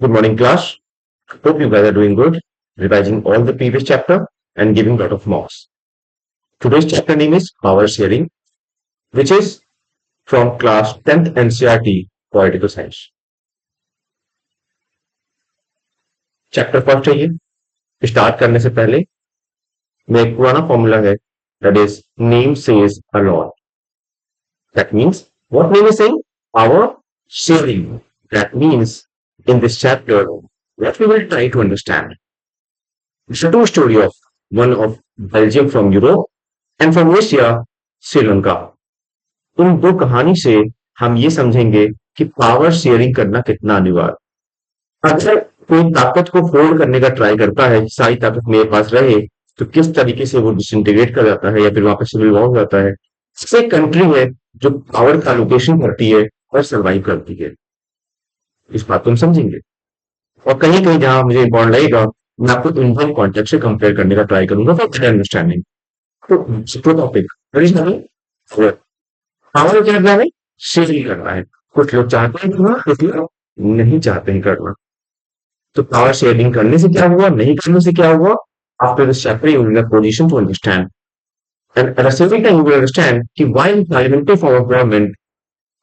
Good morning, class. Hope you guys are doing good, revising all the previous chapter and giving lot of marks. Today's chapter name is Power Sharing, which is from class 10th NCERT Political Science. Chapter first है ये। Start करने से पहले मैं एक पुराना formula है, that is name says a lot. That means what name is saying? Power sharing. That means in this chapter, what we will try to understand. It's a true story of one of Belgium from Europe and from Asia, Sri Lanka. इन दो कहानी से हम ये समझेंगे कि power sharing करना कितना अनिवार्य। अगर कोई ताकत को फोल्ड करने का ट्राई करता है, सारी ताकत मेरे पास रहे, तो किस तरीके से वो डिसइंटीग्रेट कर जाता है या फिर वहां पर सिविल वॉर हो जाता है। इससे कंट्री है जो पावर का लोकेशन करती है और सर्वाइव करती है। इस बात को हम समझेंगे और कहीं कहीं जहां मुझे इम्पोर्टेंट लगेगा मैं आपको इंडियन कॉन्टेक्स्ट से कंपेयर करने का ट्राई करूंगा फॉर बेटर अंडरस्टैंडिंग। तो टॉपिक पावर क्या करना है? शेयरिंग करना है। कुछ लोग चाहते हैं करना, कुछ लोग नहीं चाहते हैं करना। तो पावर शेयरिंग करने से क्या हुआ, नहीं करने से क्या हुआ? After this chapter you will in a position to understand and at the same time you will understand कि why in parliamentary form of government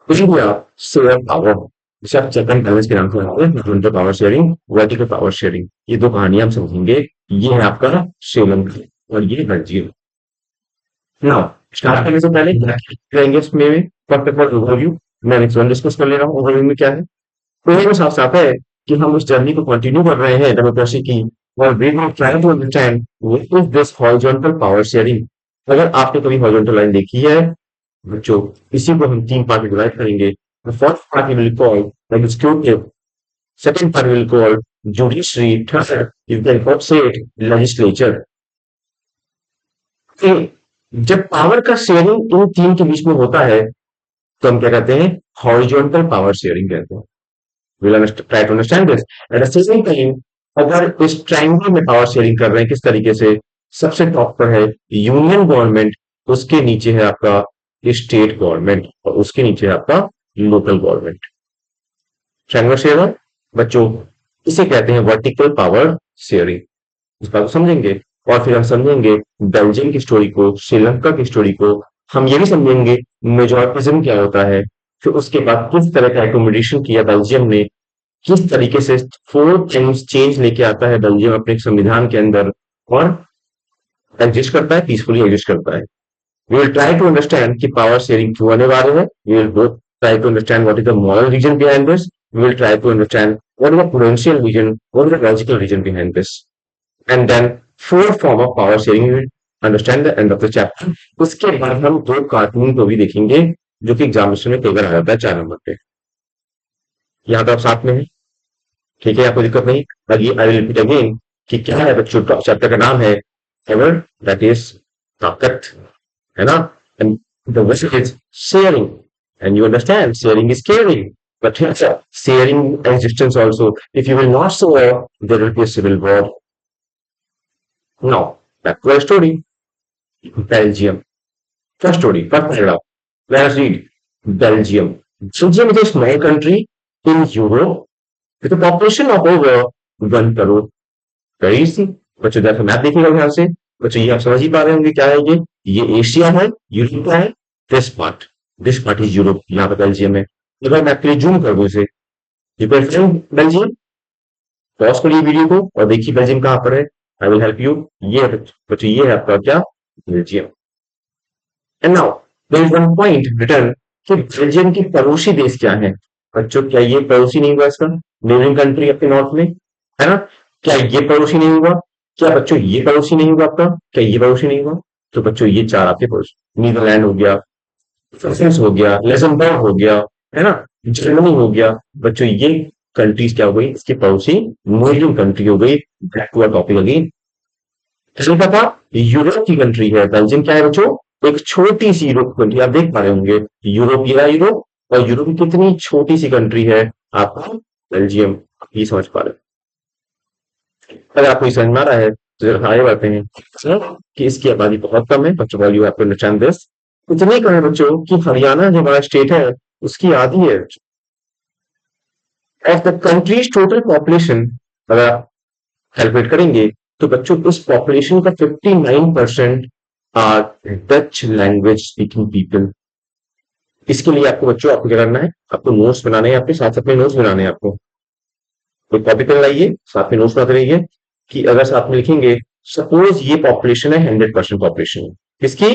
India share power. सब चेक एंड बैलेंस के नाम से power sharing, vertical power sharing, ये दो कहानियां हम समझेंगे। ये है आपका श्रीलंका और ये बेल्जियम। नाउ स्टार्ट करने से पहले करेंगे इसमें फर्स्ट ऑफ ऑल ओवरव्यू। मैं नेक्स्ट वन डिस्कस कर ले रहा हूँ ओवरव्यू में क्या है। तो ये साफ साफ है कि हम उस जर्नी को कंटिन्यू कर रहे हैं डेमोक्रेसी की। और we will try to understand what is this horizontal power sharing. अगर आपने कभी हॉरिजॉन्टल लाइन देखी है बच्चों, इसी को हम तीन पार्ट में डिवाइड करेंगे। The first part we will call executive, second part we will call judiciary, third you can say it legislature. जब पावर का शेयरिंग इन तीन के बीच में होता है तो हम क्या कहते हैं? हॉरिजॉन्टल पावर शेयरिंग कहते हैं। We'll try to understand this. At the same time, अगर इस ट्रायंगल में पावर शेयरिंग कर रहे हैं किस तरीके से, सबसे टॉप पर है यूनियन गवर्नमेंट, उसके नीचे है आपका स्टेट गवर्नमेंट और उसके नीचे है आपका लोकल गवर्नमेंट। ट्रायंगल शेयर बच्चों इसे कहते हैं वर्टिकल पावर शेयरिंग। इस बात को समझेंगे और फिर हम समझेंगे बेल्जियम की स्टोरी को, श्रीलंका की स्टोरी को। हम ये भी समझेंगे मेजॉरिटिज्म क्या होता है, फिर उसके बाद किस तरह का एकोमोडेशन किया बेल्जियम ने, किस तरीके से 4 टाइम्स चेंज लेके आता है बेल्जियम अपने संविधान के अंदर और एग्जिस्ट करता है, पीसफुली एग्जिस्ट करता है। We will try to understand कि पावर शेयरिंग क्यों आने वाले हैं। We will both try to understand what is the moral reason behind this. We will try to understand what is the prudential reason, what is the logical reason behind this. And then fourth form of power sharing we will understand the end of the chapter. उसके बाद हम दो cartoon को भी देखेंगे जो कि examination में कई बार आ जाता है 4 नंबर पे। यहाँ तो आप साथ में हैं, ठीक है, आपको दिक्कत नहीं। अभी आई विल रिपीट अगेन कि क्या है बच्चों, चैप्टर का नाम है एवर, दैट इज ताकत, है ना? And the message is sharing, and you understand sharing is caring. But here's a sharing existence also. If you will not share, there will be a civil war. Now, back to our story. Belgium. First story, first paragraph. Let us read. Belgium. Belgium is a small country in Europe with a population of over 1 crore. Very easy. बच्चों जरा map देखिएगा ध्यान से। बच्चों ये आप समझ ही पा रहे होंगे क्या है ये एशिया है, यूरोप का है, दिस पार्ट इज यूरोप, यहाँ पे बेल्जियम है। अगर मैं आपके लिए जूम कर दूं इसे, you can find Belgium. Pause करिए वीडियो को और देखिए बेल्जियम कहाँ पर है। I will help you. ये बच्चों ये है आपका क्या? Belgium. And now there is one point return कि बेल्जियम की पड़ोसी देश क्या है। बच्चों क्या ये पड़ोसी नहीं हुआ इसका? नेबरिंग कंट्री अपने नॉर्थ में, है ना? क्या ये पड़ोसी नहीं हुआ? क्या बच्चों ये पड़ोसी नहीं हुआ आपका? क्या ये पड़ोसी नहीं हुआ? तो बच्चों ये 4 आपके पड़ोसी, नीदरलैंड हो गया, फ्रांस हो गया, लग्जमबर्ग हो गया, है ना, जर्मनी हो गया। बच्चों ये कंट्रीज क्या हो गई? इसके पड़ोसी नेबरिंग कंट्री हो गई। Back to our topic again. पता यूरोप की कंट्री है बेल्जियम। क्या है बच्चों? एक छोटी सी यूरोप कंट्री। आप देख पा रहे होंगे यूरोप, ये रहा यूरोप, और यूरोप की कितनी छोटी सी कंट्री है आपका बेल्जियम। ये समझ पा रहे हो? अगर आपको समझ में आ रहा है तो जरा आगे बढ़ते हैं कि इसकी आबादी बहुत कम है बच्चों। You have to understand this. इतनी कम है बच्चों कि हरियाणा जो हमारा स्टेट है उसकी आधी है। Of the countries total population अगर आप कैलकुलेट करेंगे तो बच्चों इस पॉपुलेशन का 59% are Dutch language speaking people. इसके लिए आपको बच्चों आपको क्या करना है, आपको नोट्स बनाने हैं, आपके साथ अपने नोट्स बनाने हैं। आपको कोई कॉपी पेन लाइए, साथ में नोट्स बनाते रहिए कि अगर साथ में लिखेंगे सपोज ये पॉपुलेशन है 100% पॉपुलेशन किसकी,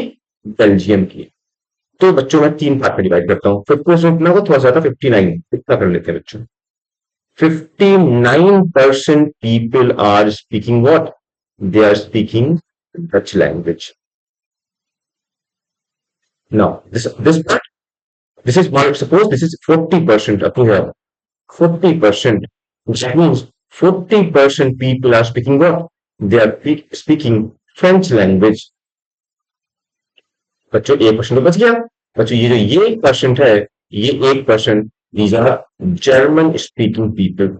बेल्जियम की। तो बच्चों मैं तीन पार्ट में डिवाइड करता हूँ, 50% ना को थोड़ा सा 59 इतना कर लेते हैं बच्चों। 59% people are speaking what? They are speaking Dutch language. Now, this part, this is one, suppose this is 40% up to here. 40%. That means 40% people are speaking what? They are speaking French language. बच्चों 1% तो बच गया। बच्चों ये जो ये 1% है, ये 1% these are German speaking people.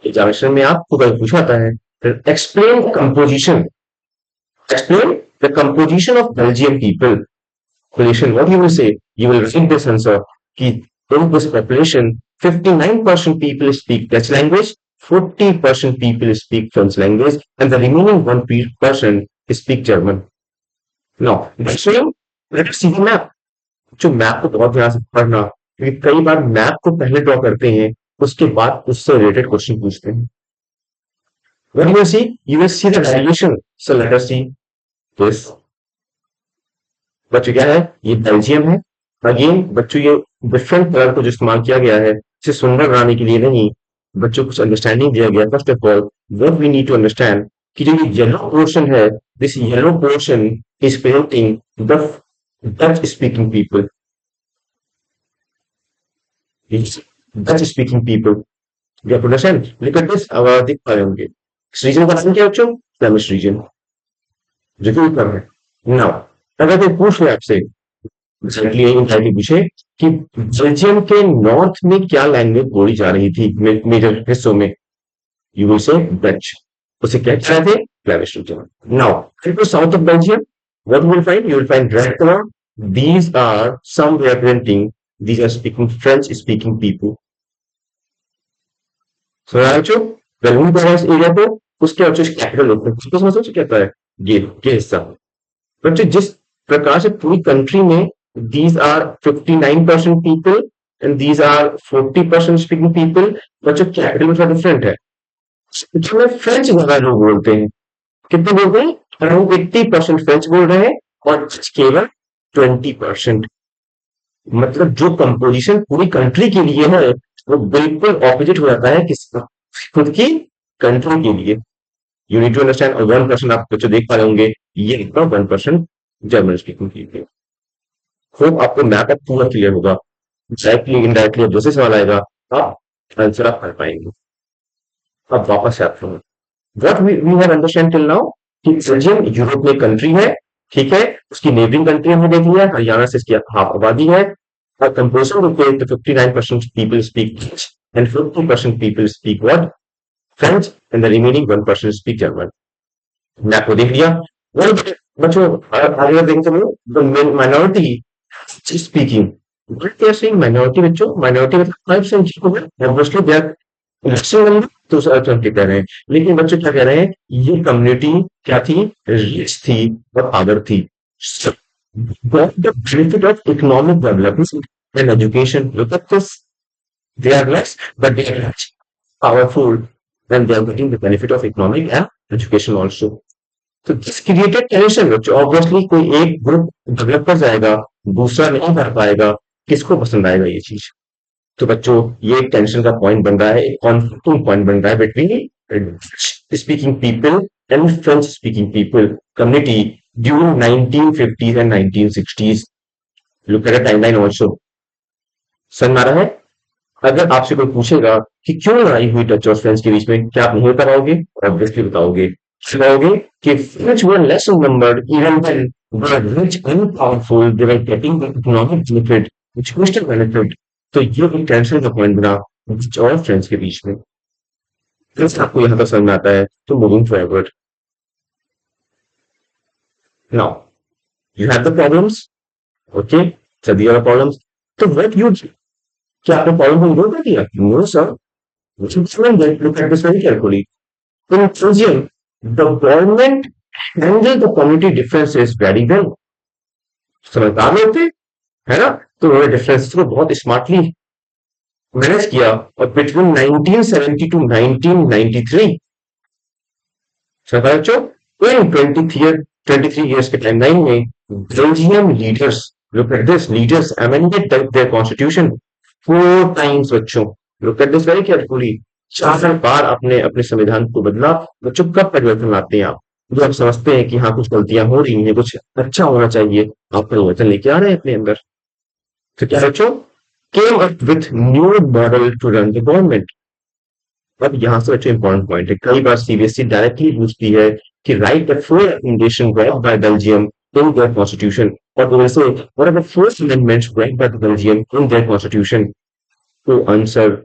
Examination में आपको कभी पूछा जाता है explain composition, explain the composition of Belgian people population. What you will say, you will read this answer कि in this population 59% people speak Dutch language, 40% people speak French language, and the remaining 1% speak German. Now, next one, let us see the map. जो map को बहुत ध्यान से पढ़ना, क्योंकि कई बार map को पहले ड्रॉ करते हैं, उसके बाद उससे रिलेटेड क्वेश्चन पूछते हैं। When you will see the variation. So let us see this. बच्चों क्या है, ये बेल्जियम है। अगेन बच्चों ये डिफरेंट कलर को जो इस्तेमाल किया गया है इसे सुंदर बनाने के लिए नहीं, बच्चों को कुछ अंडरस्टैंडिंग दिया गया। First of all what we need to understand कि जो ये येलो पोर्शन है, this yellow portion is painting the Dutch speaking people, Dutch speaking people. You have to understand. Look at this, अब देख पा रहे होंगे इस रीजन का नाम क्या है बच्चों, फ्लेमिश रीजन, जो कि ऊपर है। नाउ अगर कोई पूछ ले आपसे, रिसेंटली यही पूछे कि बेल्जियम के नॉर्थ में क्या लैंग्वेज बोली जा रही थी मेजर हिस्सों में, यू विल से डच, उसे क्या कह रहे थे, Flemish region. Now to south of Belgium what you will find red colour, these are some representing, these are speaking French speaking people। सुना है बच्चों, गर्मी पैलेस एरिया को उसके और कैपिटल होता है, उसको समझ सकते कहता है ये हिस्सा। बच्चों जिस प्रकार से पूरी कंट्री में these are 59% people and these are 40% speaking people, बच्चों कैपिटल में थोड़ा डिफरेंट है। इसमें फ्रेंच ज्यादा लोग बोलते हैं, कितने बोलते हैं, अराउंड 80% फ्रेंच बोल रहे हैं और केवल 20%। मतलब जो कंपोजिशन पूरी कंट्री के लिए है वो बिल्कुल ऑपोजिट हो जाता है किसका, खुद की कंट्री के लिए। You need to understand. और 1% आप बच्चों देख पा रहे होंगे, ये इतना 1% जर्मन स्पीकिंग की है। होप आपको मैप अब पूरा क्लियर होगा। डायरेक्टली इनडायरेक्टली अब जैसे सवाल आएगा आप आंसर आप कर पाएंगे। अब वापस से आते हैं, what we have understand till now कि बेल्जियम यूरोप में कंट्री है, ठीक है, उसकी नेबरिंग कंट्री हमने देख लिया, हरियाणा से इसकी हाफ आबादी है। और कंपोजिशन रूप में 59% people speak and 50% people speak what, French, and the remaining 1% speak German. Map को देख लिया। Well, बच्चों आगे देखते हैं minority speaking, what they are saying minority बच्चों, minority मतलब 5% को है, obviously they are maximum तो सब कह रहे हैं। लेकिन बच्चों क्या कह रहे हैं, ये कम्युनिटी क्या थी, रिच थी और आदर थी। So, got the benefit of economic development and education, look at this, they are less but they are rich, powerful, and they are getting the benefit of economic and education also। तो this created tension बच्चों, obviously कोई एक group develop कर जाएगा, दूसरा नहीं कर पाएगा, किसको पसंद आएगा ये चीज। तो बच्चों ये एक टेंशन का पॉइंट बन रहा है, एक कॉन्फ्लिक्टिंग पॉइंट बन रहा है between speaking people and French speaking people community during 1950s and 1960s। Look at the timeline also, समझ में आ रहा है। अगर आपसे कोई पूछेगा कि क्यों लड़ाई हुई डच और फ्रेंच के बीच में, क्या आप नहीं बताओगे, ऑब्वियसली बताओगे। बताओगे कि French were less numbered even when were rich and powerful, they were getting the economic benefit, educational benefit। तो ये एक टेंशन का पॉइंट बना डच और फ्रेंच के बीच में। फिर आपको यहाँ तक समझ में आता है तो moving forward. Now you have the problems, okay, so these are the problems। तो व्हाट यू क्या आपने प्रॉब्लम को इग्नोर कर दिया? No sir, we should look at this very carefully. In Belgium, the government handle the community differences very well. समझदार लोग थे, है ना? तो उन्होंने डिफरेंसेस को बहुत स्मार्टली मैनेज किया और बिटवीन 1970 टू 1993 सरकार जो इन 23 years के टाइमलाइन में Belgium leaders look at this leaders amended their constitution 4 times बच्चों look at this very carefully 4 बार आपने अपने संविधान को बदला बच्चों कब परिवर्तन लाते हैं आप जो आप समझते हैं कि हाँ कुछ गलतियां हो रही हैं कुछ अच्छा होना चाहिए आप परिवर्तन लेके आ रहे हैं अपने अंदर तो क्या बच्चों came up with new model to run the government अब यहाँ से बच्चों इंपॉर्टेंट पॉइंट है कई बार सीबीएसई डायरेक्टली पूछती है कि right the four recommendation grabbed by Belgium in their constitution और वो वैसे what are the first amendments grabbed by the Belgium in their constitution तो आंसर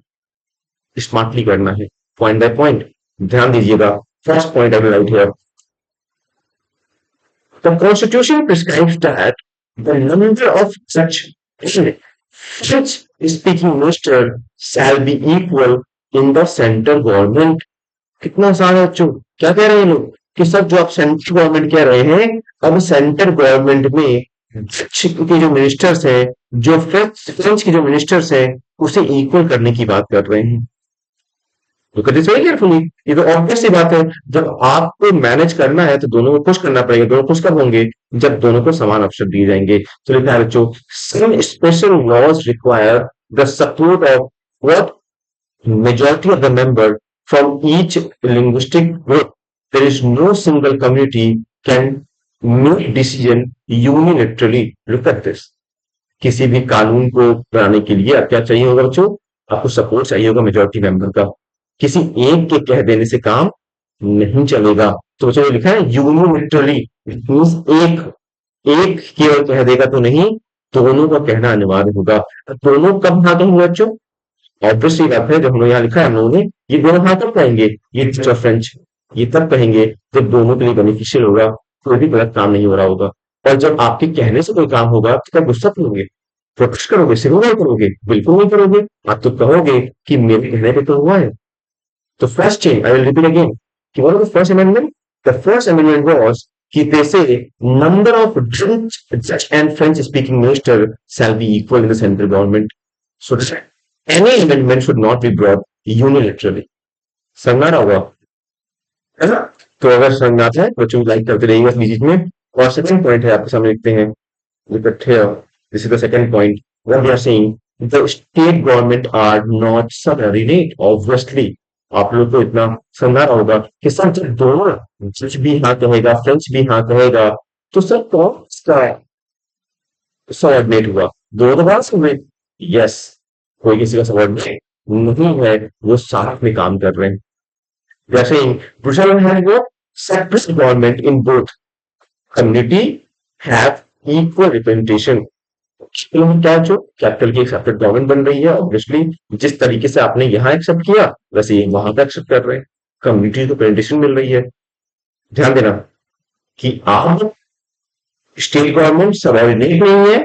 स्मार्टली करना है पॉइंट बाय पॉइंट ध्यान दीजिएगा first point I will write here the constitution prescribes that the number of such speaking minister shall be equal in the central government कितना सारा बच्चों क्या कह रहे हैं लोग कि सब जो आप सेंट्रल गवर्नमेंट कह रहे हैं अब सेंट्रल गवर्नमेंट में के जो मिनिस्टर्स हैं जो फ्रेंच के जो मिनिस्टर्स हैं उसे इक्वल करने की बात कर रहे हैं तो दिस वेरी केयरफुली ये तो ऑब्वियस सी बात है जब आपको मैनेज करना है तो दोनों को खुश करना पड़ेगा दोनों खुश कब होंगे जब दोनों को समान अवसर दिए जाएंगे तो लिखा है बच्चों some special laws require the support of what majority of the member from each linguistic group there is no single community can make decision unilaterally look at this किसी भी कानून को बनाने के लिए क्या चाहिए होगा बच्चों आपको सपोर्ट चाहिए होगा मेजोरिटी मेंबर का किसी एक के कह देने से काम नहीं चलेगा तो बच्चों लिखा है यूनिलेटरली एक केवल कह देगा तो नहीं दोनों का कहना अनिवार्य होगा दोनों कब हाँ कहेंगे बच्चों ऑब्वियसली बात है जब हमने यहाँ लिखा है हम लोगों ने ये दोनों हाँ कब कहेंगे ये फ्रेंच ये तब कहेंगे जब दोनों के लिए बेनिफिशियल होगा कोई भी गलत काम नहीं हो रहा होगा और जब आपके कहने से कोई काम होगा तो क्या गुस्सा करोगे प्रोटेस्ट करोगे सिग्नल करोगे बिल्कुल नहीं करोगे आप तो कहोगे कि मेरे कहने पे तो हुआ है तो first change I will repeat again कि what was the first amendment the first amendment was कि they say number of Dutch and French speaking minister shall be equal in the central government so any amendment should not be brought unilaterally समझ रहा होगा है ना तो अगर समझ है बच्चों लाइक करते रहिएगा इस चीज में और सेकंड पॉइंट है आपके सामने लिखते हैं this is the second point what we are saying the state government are not subordinate obviously आप लोग को इतना समझा रहा होगा कि सर जब दोनों जज भी हाँ कहेगा फ्रेंच भी हाँ कहेगा तो सर कौन सा सबऑर्डिनेट हुआ दोनों तो बात सुन रहे यस कोई किसी का सबऑर्डिनेट नहीं है वो साथ में काम कर रहे हैं जैसे ब्रुसेल है वो separate government in both community have equal representation क्या जो कैपिटल की एक सेपरेट गवर्नमेंट बन रही है ऑब्वियसली जिस तरीके से आपने यहाँ एक्सेप्ट किया वैसे ये वहां पे एक्सेप्ट कर रहे हैं कम्युनिटी को प्रेजेंटेशन मिल रही है ध्यान देना कि आप स्टेट गवर्नमेंट सबऑर्डिनेट नहीं है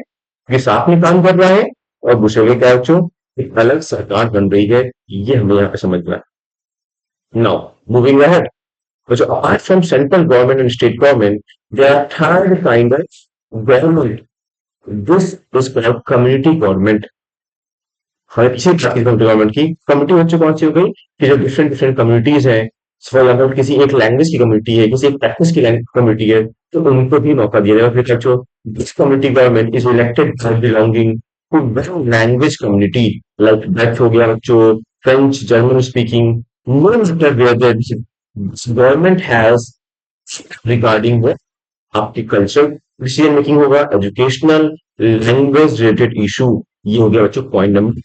ये साथ में काम कर रहा है और ब्रुसेल क्या जो एक अलग सरकार बन रही है ये हमें यहाँ पे समझना है now moving ahead so apart from central government and state government there are third kind of government this is called community government हमें किसी गवर्नमेंट की कम्युनिटी बच्चों कौन सी हो गई कि जो डिफरेंट डिफरेंट कम्युनिटीज हैं फॉर एग्जाम्पल किसी एक लैंग्वेज की कम्युनिटी है किसी एक प्रैक्टिस की कम्युनिटी है तो उनको भी मौका दिया जाएगा फिर जो this community government is elected by belonging to one language community like Dutch हो गया बच्चों French German speaking no matter where the government has regarding the आपकी कल्चर डिसीजन मेकिंग होगा एजुकेशनल लैंग्वेज रिलेटेड इशू ये हो गया बच्चों point number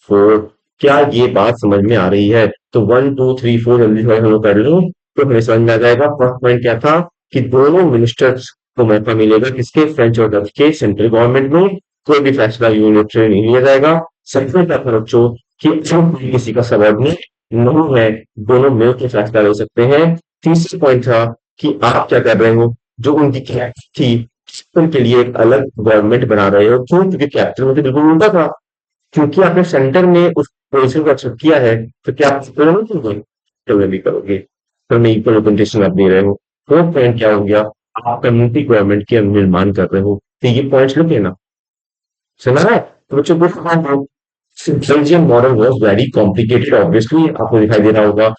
4 क्या ये बात समझ में आ रही है तो 1 2 3 4 जल्दी से हम लोग कर लूं तो हमें समझ में आ जाएगा फर्स्ट पॉइंट क्या था कि दोनों मिनिस्टर्स को मौका मिलेगा किसके फ्रेंच और डच के सेंट्रल गवर्नमेंट में कोई भी फैसला यूनिलैटरल नहीं लिया जाएगा सेकंड क्या था बच्चों कि किसी का सबऑर्डिनेट नहीं है दोनों मिलकर फैसला ले सकते हैं तीसरा पॉइंट था कि आप क्या कर रहे हो जो उनकी कैपिटल थी उनके लिए एक अलग गवर्नमेंट बना रहे हो क्यों क्योंकि कैपिटल में तो बिल्कुल उल्टा था क्योंकि आपने सेंटर में उस पोजीशन को एक्सेप्ट किया है, तो क्या आप इक्वल नहीं करोगे? इक्वल भी करोगे। तो मैं इक्वल रिप्रेजेंटेशन आप दे रहे हो। फोर्थ पॉइंट क्या हो गया? आप कम्युनिटी गवर्नमेंट के निर्माण कर रहे हो। तो ये पॉइंट्स लिखे ना, सुना है? तो बच्चों को Belgian model was very complicated. Obviously, आपको दिखाई दे रहा होगा.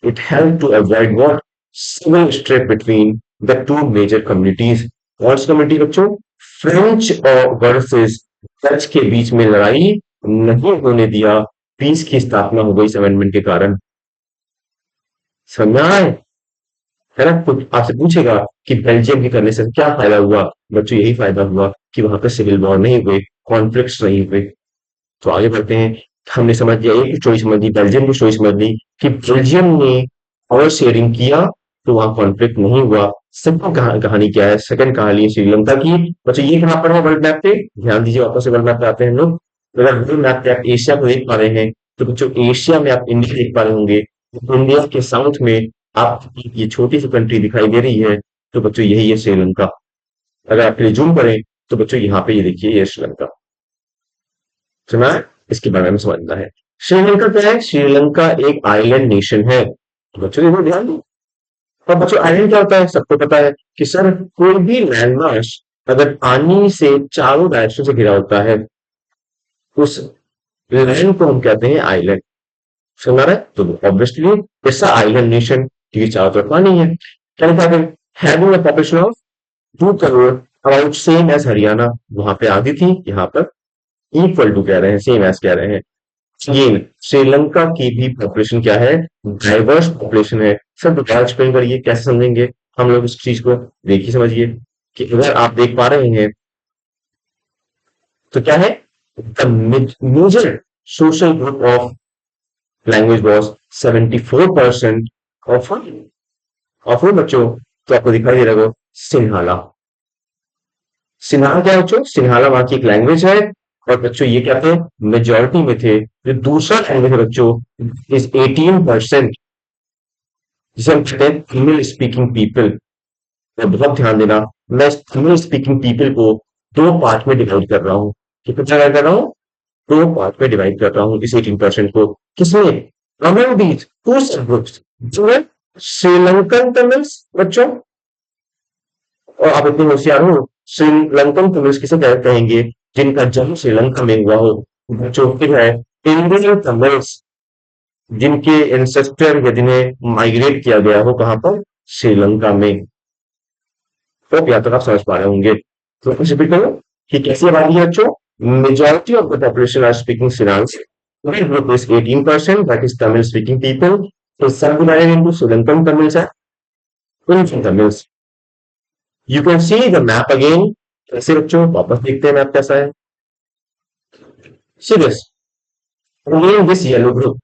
It helped to avoid what civil strife between the two major communities. कौन सी कम्युनिटी बच्चों? फ्रेंच और वर्सेस डच के बीच में लड़ाई नहीं होने दिया. पीस की स्थापना हो गई इस अमेंडमेंट के कारण. समझ में आए? है ना? कुछ आपसे पूछेगा कि बेल्जियम के करने से क्या फायदा हुआ? बच्चों यही फायदा हुआ कि वहां पे सिविल वॉर नहीं हुए, कॉन्फ्लिक्ट्स नहीं हुए. तो आगे बढ़ते हैं. हमने समझ लिया, एक स्टोरी समझ ली, बेल्जियम की स्टोरी समझ ली कि बेल्जियम ने पावर शेयरिंग किया तो वहां कॉन्फ्लिक्ट नहीं हुआ. सेकंड कहानी क्या है? सेकंड कहानी है श्रीलंका की. बच्चों ये कहां पर है वर्ल्ड मैप पे? ध्यान दीजिए, वापस से वर्ल्ड मैप पे आते हैं हम लोग. तो अगर वर्ल्ड मैप पे आप एशिया को देख पा रहे हैं, तो बच्चों एशिया में आप इंडिया देख पा रहे होंगे. तो इंडिया के साउथ में आप ये छोटी सी कंट्री दिखाई दे रही है, तो बच्चों यही है श्रीलंका. अगर आप जूम करें तो बच्चों यहाँ पे ये देखिए, ये श्रीलंका. सुना है? इसके बारे में समझना है. श्रीलंका क्या है? श्रीलंका एक आइलैंड नेशन है. तो बच्चों देखो, ध्यान दो. और बच्चों आइलैंड क्या होता है? सबको पता है कि सर कोई भी लैंडमास अगर पानी से चारों डायरेक्शन से घिरा होता है, उस लैंड को हम कहते हैं आइलैंड. समझ रहा है? तो ऑब्वियसली ऐसा आइलैंड नेशन क्योंकि चारों तरफ पानी है. क्या लिखा है? Having a population of 2 crore, about same as Haryana. वहां पे आधी थी, यहाँ पर इक्वल टू कह रहे हैं, सेम एज कह रहे हैं. चीन, श्रीलंका की भी पॉपुलेशन क्या है? डाइवर्स पॉपुलेशन है. सर दोबारा एक्सप्लेन करिए, कैसे समझेंगे हम लोग इस चीज को? देखिए समझिए कि अगर आप देख पा रहे हैं तो क्या है? The major social group of language was 74% of बच्चों. तो आपको दिखाई दे रहा होगा सिन्हाला. सिन्हाला क्या है बच्चों? सिन्हाला वहां की एक लैंग्वेज है. और बच्चों ये क्या थे? मेजोरिटी में थे. जो दूसरा लैंग्वेज है बच्चों इज 18%, जिसे हम कहते हैं फीमेल स्पीकिंग पीपल. और बहुत ध्यान देना, मैं फीमेल स्पीकिंग पीपल को 2 पार्ट में डिवाइड कर रहा हूँ. कितना डिवाइड कर रहा हूँ? 2 पार्ट में डिवाइड कर रहा हूँ इस 18% को. किसमें? अमंग दीज टू सब ग्रुप्स, जो है श्रीलंकन तमिल्स बच्चों. और आप इतने होशियार हो, श्रीलंकन तमिल्स किसे कहेंगे? जिनका जन्म श्रीलंका में हुआ हो. बच्चों फिर है इंडियन तमिल्स, जिनके एंसेस्टर या जिन्हें माइग्रेट किया गया हो कहां पर? श्रीलंका में. तो या तक आप समझ पा रहे होंगे. तो रिपीट करो कि कैसी आबादी है बच्चों? Majority of the population are speaking Sinhalese. group is 18%, that is Tamil speaking people. is subdivided into Sri Lankan Tamils and Indian Tamils. You can see the map again. कैसे बच्चों? वापस देखते हैं मैप कैसा है. Serious again this yellow group.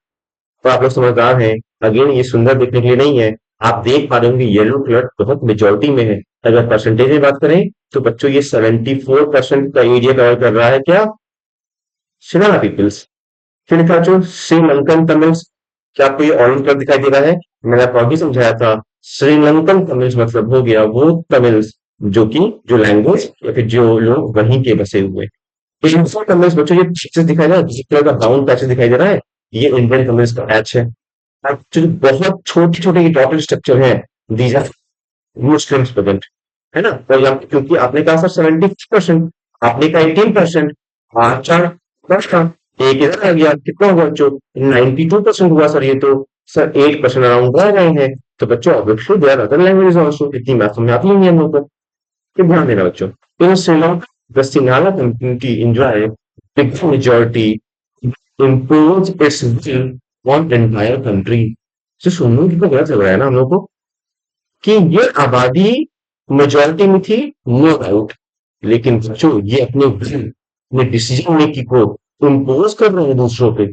तो आप लोग समझदार हैं. अगेन ये सुंदर देखने के लिए नहीं है. आप देख पा रहे होंगे येलो कलर बहुत मेजोरिटी में है. अगर परसेंटेज में बात करें तो बच्चों ये 74% का एरिया कवर कर रहा है. क्या? श्रीलंका पीपल्स. फिर लिखा बच्चों श्रीलंकन तमिल्स. क्या आपको ये ऑरेंज कलर दिखाई दे रहा है? मैंने आपको अभी समझाया था. श्रीलंकन तमिल्स मतलब हो गया वो तमिल्स जो कि जो लैंग्वेज या फिर जो लोग वहीं के बसे हुए. इंडियन तमिल्स बच्चों ये पैचेस दिखाई दे रहा है, जिस कलर का ब्राउन पैचेस दिखाई दे रहा है, ये इंडियन तमिल्स का पैच है. एक्चुअली बहुत छोटे छोटे डॉटेड स्ट्रक्चर है. दीज आर मुस्लिम्स प्रेजेंट, है ना? और यहाँ क्योंकि आपने कहा सर 70%, आपने कहा 18%, 4 था, एक इधर आ गया. कितना हुआ बच्चों? 92% हुआ सर. ये तो सर 8% अराउंड रह रहे हैं. तो बच्चों obviously there are other languages also. इतनी मैथ में आती नहीं है हम लोग को. ये ध्यान देना बच्चों. In Sri Lanka the Sinhala community enjoy big majority impose its will on entire country. तो सुनने की तो गलत लग रहा है ना हम लोग को कि ये आबादी मेजॉरिटी में थी, नो डाउट. लेकिन बच्चों ये अपने will, अपने डिसीजन मेकिंग को इम्पोज कर रहे हैं दूसरों पे.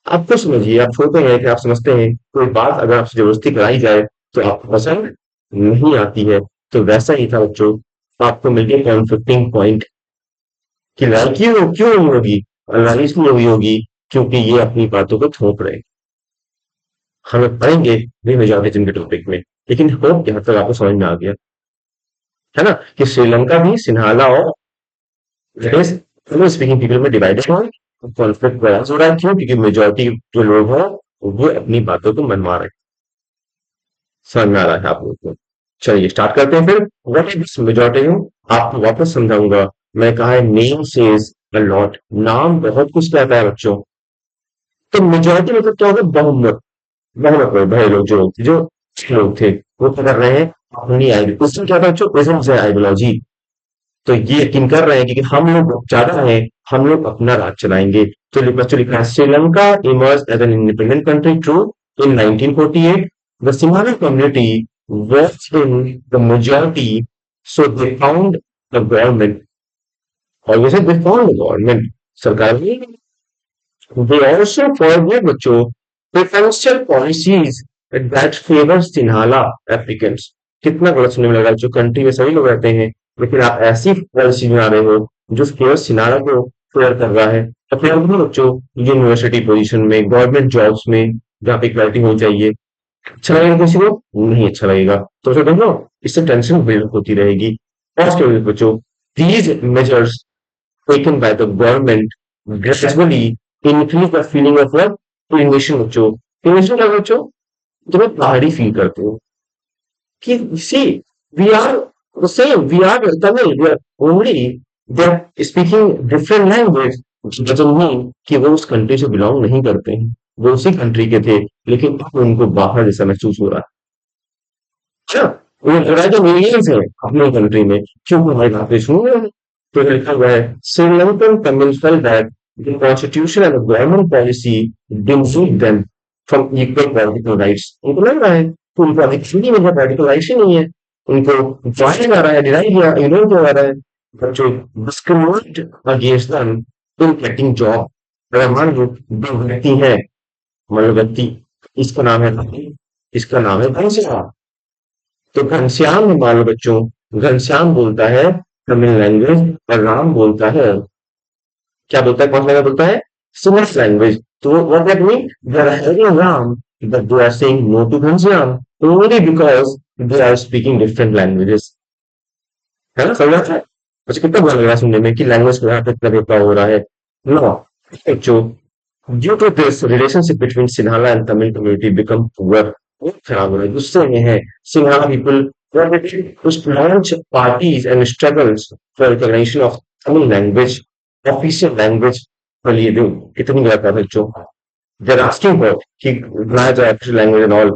आपको समझिए, आप छोटे हैं कि आप समझते हैं कोई बात अगर आपसे जबरदस्ती कराई जाए तो आपको पसंद नहीं आती है. तो वैसा ही था बच्चों. आपको मिल गया कॉन्फ्लिक्टिंग पॉइंट कि लड़ाई क्यों नहीं होगी? लड़ाई इसलिए हुई होगी क्योंकि ये अपनी बातों को थोप रहे. हम पढ़ेंगे रिमेजोरिज्म के टॉपिक में. लेकिन होप यहाँ तक आपको समझ में आ गया है ना कि श्रीलंका भी सिन्हाला और स्पीकिंग पीपल में डिवाइडेड है. कॉन्फ्लिक्ट हो रहा है, क्यों? क्योंकि मेजोरिटी जो लोग हैं वो अपनी बातों को मनवा रहे हैं। समझ में आ रहा है आप लोगों को? चलिए स्टार्ट करते हैं फिर। What is this majority? आपको वापस समझाऊंगा। मैं कहा है नेम सेज अ लॉट, नाम बहुत कुछ कहता है बच्चों। तो मेजॉरिटी मतलब क्या होगा? बहुमत। बहुमत में भाई लोग जो लोग थे वो क्या कर रहे हैं? अपनी आइडियोलॉजी, उसमें क्या था बच्चों? प्रेजेंट है आइडियोलॉजी। तो ये यकीन कर रहे हैं कि हम लोग ज्यादा हैं, हम लोग अपना राज चलाएंगे। तो बच्चों लिखा है Sri Lanka emerge as an independent country true in 1948 the Sinhala community was in the majority, so they found the government, or we said they found the government, सरकार ने। they also forward बच्चों preferential policies that favor Sinhala applicants। कितना गलत सुनने में लगा, जो country में सभी लोग रहते हैं लेकिन आप ऐसी पॉलिसी बना रहे हो जो केवल सिनारा को फेयर कर रहा है। तो फिर भी बच्चों यूनिवर्सिटी पोजीशन में, गवर्नमेंट जॉब्स में जहाँ पे इक्वालिटी होनी चाहिए, अच्छा लगेगा किसी को? नहीं अच्छा लगेगा। तो फिर देखो इससे टेंशन बिल्ड होती रहेगी। फर्स्ट बच्चों, these measures taken by the government gradually increase the feeling of what? Invasion बच्चों। invasion क्या बच्चों? जब आप पहाड़ी फील करते हो कि see we are the same, we are Tamil, we are only they're speaking different language, doesn't mean कि वो उस कंट्री से बिलोंग नहीं करते हैं। वो उसी कंट्री के थे लेकिन अब उनको बाहर जैसा महसूस हो रहा है। अच्छा, ये लड़ाई तो मिलियंस है अपनी कंट्री में, क्यों हमारी बातें सुन रहे हैं? तो लिखा हुआ है Sri Lankan Tamils felt that the constitution and the government policy didn't them from equal political rights। उनको लग रहा है कि उनको अधिकार नहीं मिल रहा, पॉलिटिकल राइट्स ही नहीं है, उनको डिनाई जा रहा है, डिनाई किया, इग्नोर किया जा रहा है। बच्चों discriminate against them in getting job. अगर मान लो दो व्यक्ति है, मान लो व्यक्ति, इसका नाम है राम, इसका नाम है घनश्याम। तो घनश्याम में मान लो बच्चों, घनश्याम बोलता है तमिल लैंग्वेज और राम बोलता है, क्या बोलता है? कौन सा लैंग्वेज बोलता है? सिंहस लैंग्वेज। तो what that mean? They are having Ram but they are saying no to Ghanshyam only because they are speaking different languages. है ना? समझ आता है? अच्छा कितना बुरा लग रहा है सुनने में कि लैंग्वेज को यहाँ पे इतना भेदभाव हो रहा है। नो बच्चों, due to this relationship between Sinhala and Tamil community become poor. बहुत खराब हो रहा है, गुस्से में है Sinhala people to launch parties and struggles for recognition of Tamil language, official language के लिए भी कितनी गलत है बच्चों। They're asking for कि बनाया जाए official language and all,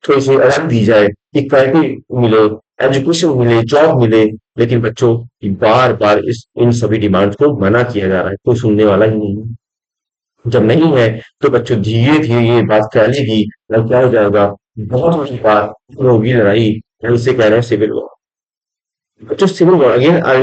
थोड़ी सी आजादी दी जाए, इक्वालिटी मिले, एजुकेशन मिले, जॉब मिले। लेकिन बच्चों बार बार इस इन सभी डिमांड्स को मना किया जा रहा है, कोई सुनने वाला ही नहीं है। जब नहीं है तो बच्चों धीरे धीरे ये बात फैलेगी और क्या हो जाएगा? बहुत बड़ी बात होगी लड़ाई, और इसे कह रहे हैं सिविल वॉर। बच्चों civil war, again I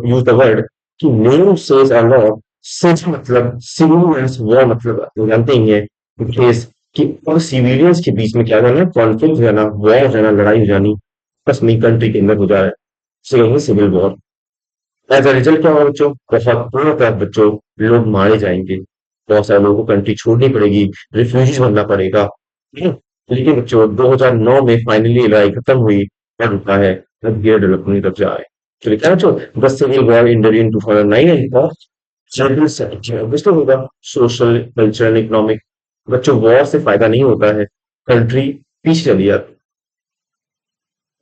use the word कि नेम सेज अ लॉट। सिज मतलब सिविलियंस, वॉर मतलब आप जानते ही है केस कि और सिविलियंस के बीच में क्या हो जाना? कॉन्फ्लिक्ट हो जाना, वॉर हो जाना, लड़ाई हो जानी, बस नहीं कंट्री के अंदर हो जा रहा है, civil war. As a result क्या होगा बच्चों? बहुत पूर्ण तरह बच्चों लोग मारे जाएंगे, बहुत सारे लोगों को कंट्री छोड़नी पड़ेगी, रिफ्यूजीज बनना पड़ेगा। हम्म, लेकिन बच्चों 2009 में फाइनली लड़ाई खत्म हुई और रुका है, अब गियर डेवलपमेंट की तरफ जा रहा है। तो लिखा है बच्चों the civil war in 2009 end होगा सोशल, कल्चरल, इकोनॉमिक। बच्चों वॉर से फायदा नहीं होता है, कंट्री पीछे चली जाती।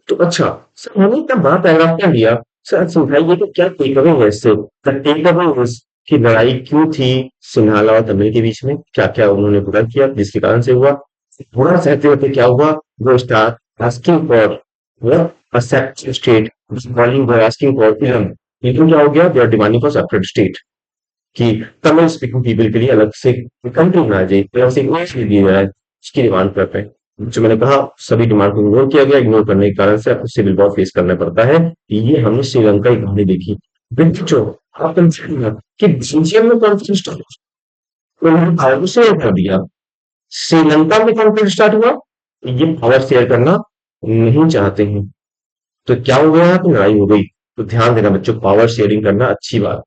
तो अच्छा सर, हमने इतना बड़ा पैराग्राफ क्या लिया? सर समझाइए कि क्या टेक अवे है इससे? द टेक अवे इज कि लड़ाई क्यों थी सिन्हाला और तमिल के बीच में, क्या क्या उन्होंने बुरा किया जिसके कारण से हुआ, बुरा सहते हुए क्या हुआ? वो start asking for what? A separate state, calling for asking for freedom. लेकिन क्या हो गया? They are demanding for separate state कि तमिल स्पीकिंग पीपल के लिए अलग से कंट्री बनाई जाए, अलग से एक नेशन दी जाए, उसकी डिमांड करते हैं। जो मैंने कहा सभी डिमांड को इग्नोर किया गया, इग्नोर करने के कारण से आपको सिविल वॉर फेस करना पड़ता है। ये हमने श्रीलंका की कहानी देखी। बच्चों आप कंसिडर कि बेल्जियम में कॉन्फ्लिक्ट स्टार्ट, उन्होंने भारत को शेयर कर दिया, श्रीलंका में कॉन्फ्लिक्ट स्टार्ट हुआ, ये पावर शेयर करना नहीं चाहते हैं। तो क्या हो गया? तो लड़ाई हो गई। तो ध्यान देना बच्चों, पावर शेयरिंग करना अच्छी बात।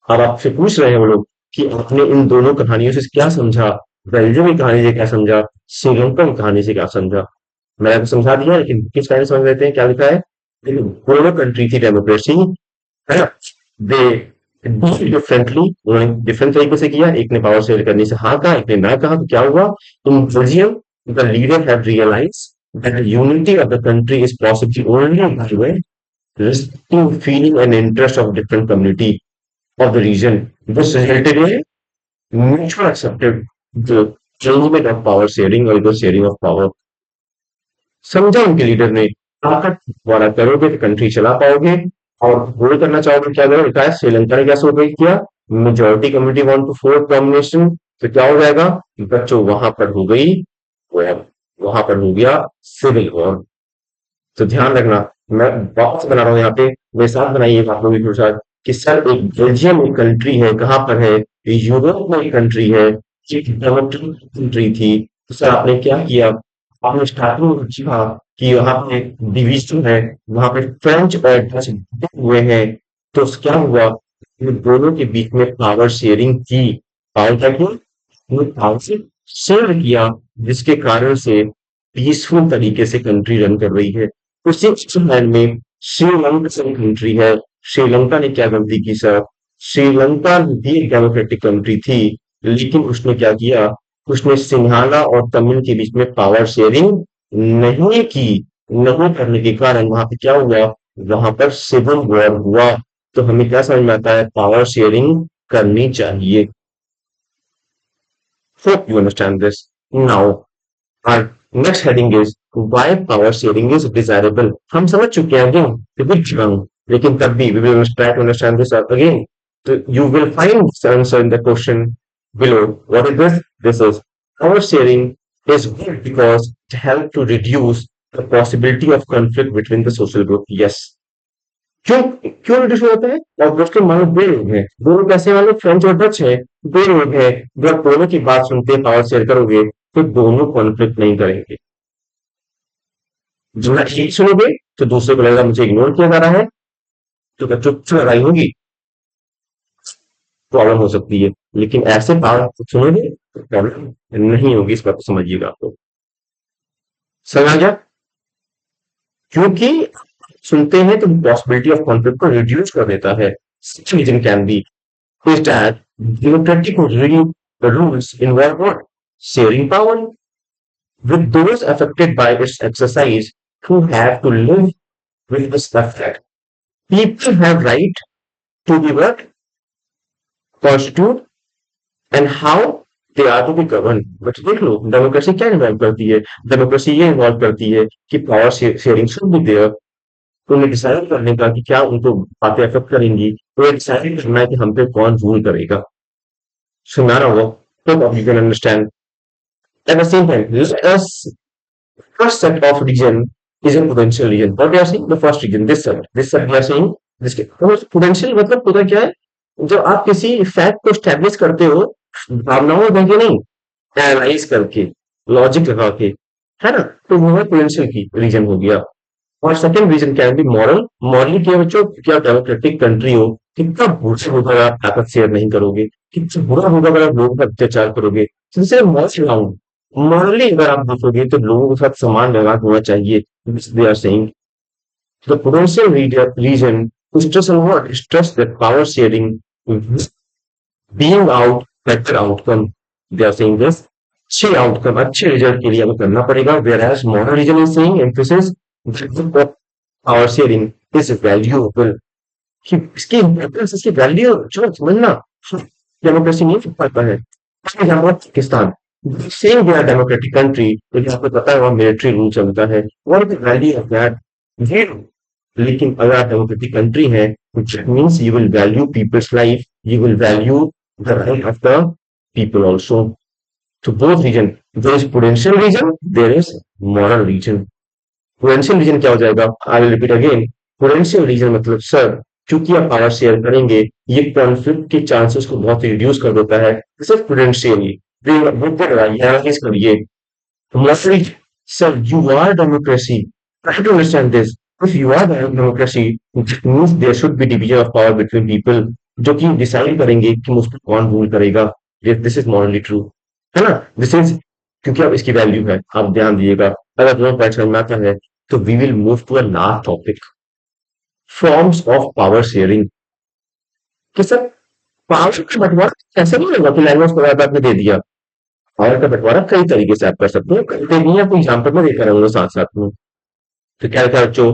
अब आपसे पूछ रहे हैं वो लोग कि आपने इन दोनों कहानियों से क्या समझा? बेल्जियम की कहानी से क्या समझा? श्रीलंका की कहानी से क्या समझा? मैंने आपको समझा दिया, लेकिन किस पहले समझ लेते हैं क्या लिखा है। देखिए दोनों कंट्री थी डेमोक्रेसी, है ना? दे डिफरेंटली, उन्होंने डिफरेंट तरीके से किया। एक ने पावर शेयर करने से हाँ कहा, एक ने ना कहा। तो क्या हुआ? In Belgium the leader have realize that the unity of the country is possible only by respecting feeling and interest of different community of the region. This resulted in mutual accepted the arrangement of power sharing or the sharing of power. समझा उनके leader ने, ताकत द्वारा करोगे तो country चला पाओगे, और गोल करना चाहोगे क्या करो, लिखा है श्रीलंका ने क्या सोच किया, majority community want to force domination. तो क्या हो जाएगा बच्चों, वहां पर हो गई, वहां पर हो गया सिविल वॉर। तो ध्यान रखना, मैं वापस बना रहा हूँ यहाँ पे, मेरे साथ बनाइए आप लोग भी साथ, कि सर एक बेल्जियम एक कंट्री है, कहाँ पर है, यूरोप में एक कंट्री है, एक डेवलप्ड कंट्री थी। तो सर आपने क्या किया, आपने स्टार्टिंग में लिखा कि वहां पे डिवीजन है, वहां पे फ्रेंच और डच हुए हैं। तो क्या हुआ, इन दोनों के बीच में पावर शेयरिंग की, पावर क्या की, पावर से शेयर किया, जिसके कारण से पीसफुल तरीके से कंट्री रन कर रही है। उसी लैंड में श्रीलंका कंट्री है, श्रीलंका ने क्या गलती की सर, श्रीलंका भी एक डेमोक्रेटिक कंट्री थी, लेकिन उसने क्या किया, उसने सिंघाला और तमिल के बीच में पावर शेयरिंग नहीं की। नहीं करने के कारण वहां पे क्या हुआ, वहां पर सिविल वॉर हुआ। तो हमें क्या समझ में आता है, पावर शेयरिंग करनी चाहिए। Hope you understand this now. और next heading is why power sharing is desirable. हम समझ चुके हैं अगेन, लेकिन तब भी we will try to understand this again. तो you will find answer in the question below. What is this? This is power sharing is good because it helps to reduce the possibility of conflict between the social group. Yes. क्यों क्यों reduce होता है? Obviously मान लो दो लोग हैं, दो लोग कैसे, मान लो फ्रेंच और डच है, दो लोग हैं, जब दोनों की बात सुनते हैं, पावर शेयर करोगे तो दोनों कॉन्फ्लिक्ट नहीं करेंगे। जो एक सुनोगे तो दूसरे को लगेगा मुझे इग्नोर किया जा रहा है, तो बच्चों से लड़ाई होगी, प्रॉब्लम हो सकती है। लेकिन ऐसे बात सुनोगे तो प्रॉब्लम नहीं होगी, इस बात को समझिएगा आपको। समझ आ गया? क्योंकि सुनते हैं तो पॉसिबिलिटी ऑफ कॉन्फ्लिक्ट को रिड्यूस कर देता है। Reason can be is that democratic rules involve what? Sharing power with those affected by its exercise who have to live with this effect. People have right to be what? Constitute and how they are to be governed. But देख लो democracy क्या involve करती है, democracy ये involve करती है कि power sharing should be there. तो उन्हें डिसाइड करने का कि क्या उनको बातें अफेक्ट करेंगी, तो डिसाइड करना है कि हम पे कौन रूल करेगा। सुना रहा होगा, तो you can understand. At the same time, let us first set of region is a potential region. What we are saying, the first region, this set we are saying, this potential मतलब होता क्या है, जब आप किसी fact को establish करते हो भावनाओं करके नहीं, एनालाइज करके, लॉजिक लगा के, है ना, तो वो है पोटेंशियल की रीजन हो गया। और सेकंड रीजन क्या है, मॉरल, मॉरली क्या बच्चों, क्या डेमोक्रेटिक कंट्री हो, कितना बुरा होगा अगर आप ताकत शेयर नहीं करोगे, कितना बुरा होगा अगर आप लोगों पर अत्याचार करोगे। जैसे मॉरली अगर आप देखोगे तो लोगों के साथ समान व्यवहार होना चाहिए। They are saying the potential reason stress on what? Stress that power sharing being out better outcome. They are saying this. अच्छे आउटकम, अच्छे रिजल्ट के लिए हमें करना पड़ेगा। Whereas modern reason is saying emphasis power sharing is valuable, कि इसकी importance, इसकी वैल्यू जो समझना डेमोक्रेसी नहीं कर पाता है। Pakistan same they are democratic country, लेकिन आपको पता है वहां मिलिट्री रूल चलता है। What is the value of that? Zero. लेकिन अगर आप डेमोक्रेटिक कंट्री है, which means you will value people's life, you will value the right of the people also. To both region, there is potential region, there is moral region. Potential region क्या हो जाएगा? I will repeat again. Potential region मतलब sir, क्योंकि आप power share करेंगे, ये conflict के chances को बहुत रिड्यूस कर देता है। सिर्फ पोटेंशियली करिए। Sir, you are democracy. Try to understand this. If you are democracy, it means there should be division of power between people, जो कि डिसाइड करेंगे कि मुझ पर कौन रूल करेगा। दिस इज मॉरली ट्रू, है ना? दिस इज, क्योंकि अब इसकी वैल्यू है, आप ध्यान दीजिएगा। अगर दोनों पॉइंट समझ में आता है तो we will move to a last topic, forms of power sharing. कि सर पावर का बंटवारा ऐसा नहीं होगा कि लैंग्वेज प्रोवाइडर आपने दे दिया। पावर का बंटवारा कई तरीके से आप कर सकते हो, करते भी हैं, कोई एग्जाम्पल में देकर रहूंगा साथ साथ में। तो क्या क्या बच्चों,